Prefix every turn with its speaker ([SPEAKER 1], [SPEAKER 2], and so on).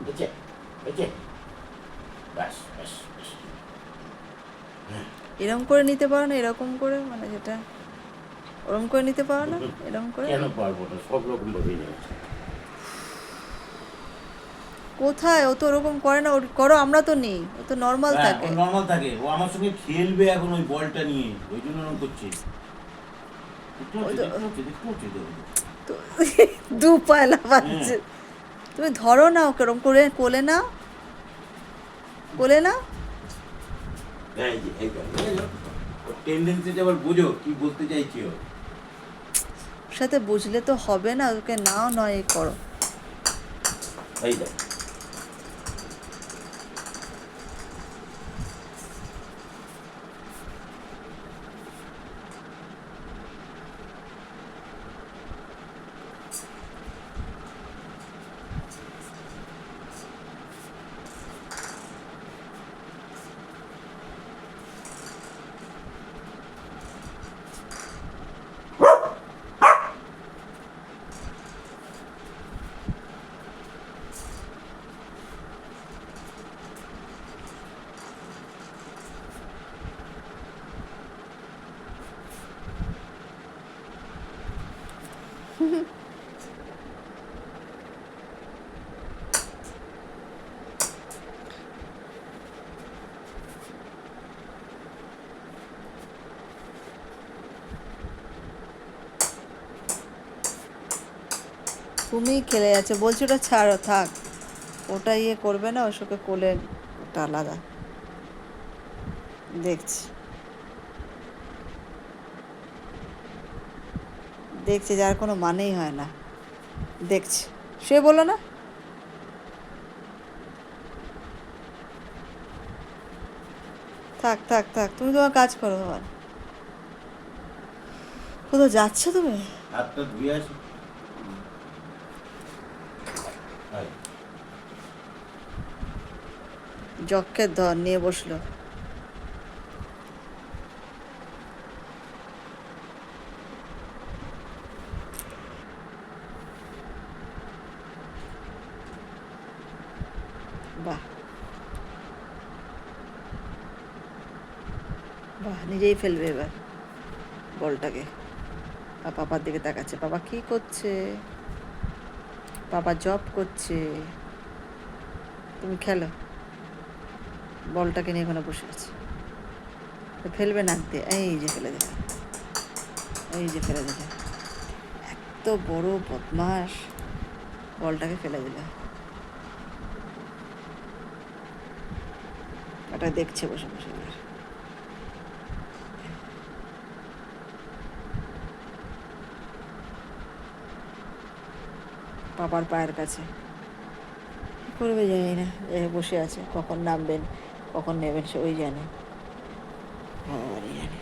[SPEAKER 1] হয়েছে হয়েছে, ব্যাস ব্যাস ব্যাস।
[SPEAKER 2] এরম করে নিতে পারো না, এরকম করে, মানে যেটা ওরম করে নিতে পারো না, এরম করে।
[SPEAKER 1] কেন পারবো না, সব রকম ভাবেই নেওয়া।
[SPEAKER 2] কোথায়? ও তো ওরকম করে না, ওর করো, আমরা তো নেই, ও তো নর্মাল
[SPEAKER 1] হ্যাঁ, ও
[SPEAKER 2] থাকে।
[SPEAKER 1] নর্মাল থাকে, ও আমার সঙ্গে খেলবে এখন ওই বলটা নিয়ে, ওই জন্য ওরকম করছে। দেখতে
[SPEAKER 2] ওই
[SPEAKER 1] হচ্ছে
[SPEAKER 2] তো,
[SPEAKER 1] দেখতে হচ্ছে দেখতে হচ্ছে দেখো।
[SPEAKER 2] তো দু পায়ে
[SPEAKER 1] হ্যাঁ,
[SPEAKER 2] লাফাচ্ছে। তুমি ধরো না ওকে, ওরম করে কোলে নাও, কোলে নাও।
[SPEAKER 1] এই যে এই টেন্ডেন্সিটা আবার বুঝো কি বলতে চাইছি ও।
[SPEAKER 2] ওর সাথে বুঝলে তো হবে না, ওকে নাও, নয় এ করো।
[SPEAKER 1] এই দেখ,
[SPEAKER 2] তুমি খেলে যাচ্ছে, বলছি ওটা ছাড়ো, থাক। ওটা ইয়ে করবে না, ওসবকে কোলে, ওটা আলাদা। দেখছি, দেখছি, যার কোনো মানেই হয় না। দেখছি, সে বলো না। থাক থাক থাক, তুমি তোমার কাজ করো আবার। কোথাও যাচ্ছ তুমি?
[SPEAKER 1] হাতটা ধুয়ে আসি। এই,
[SPEAKER 2] যক্ষের ধর নিয়ে বসলো। বাহ বাহ, নিজেই ফেলবে এবার বলটাকে। আর পাপার দিকে তাকাচ্ছে, পাপা কি করছে? পাপা জব করছে। তুমি খেলো, বলটাকে নিয়ে এখানে বসে আছে। ফেলবে নাক দিয়ে, এই যে ফেলে দিলে, এই যে ফেলে দিলে। এত বড় বদমাস, বলটাকে ফেলে দিলে। ওটা দেখছে বসে বসে এবার। পাপার পায়ের কাছে কী করবে জানি না, বসে আছে, কখন নামবেন কখন নেবেন সে ওই জানে, ভগবানই জানে।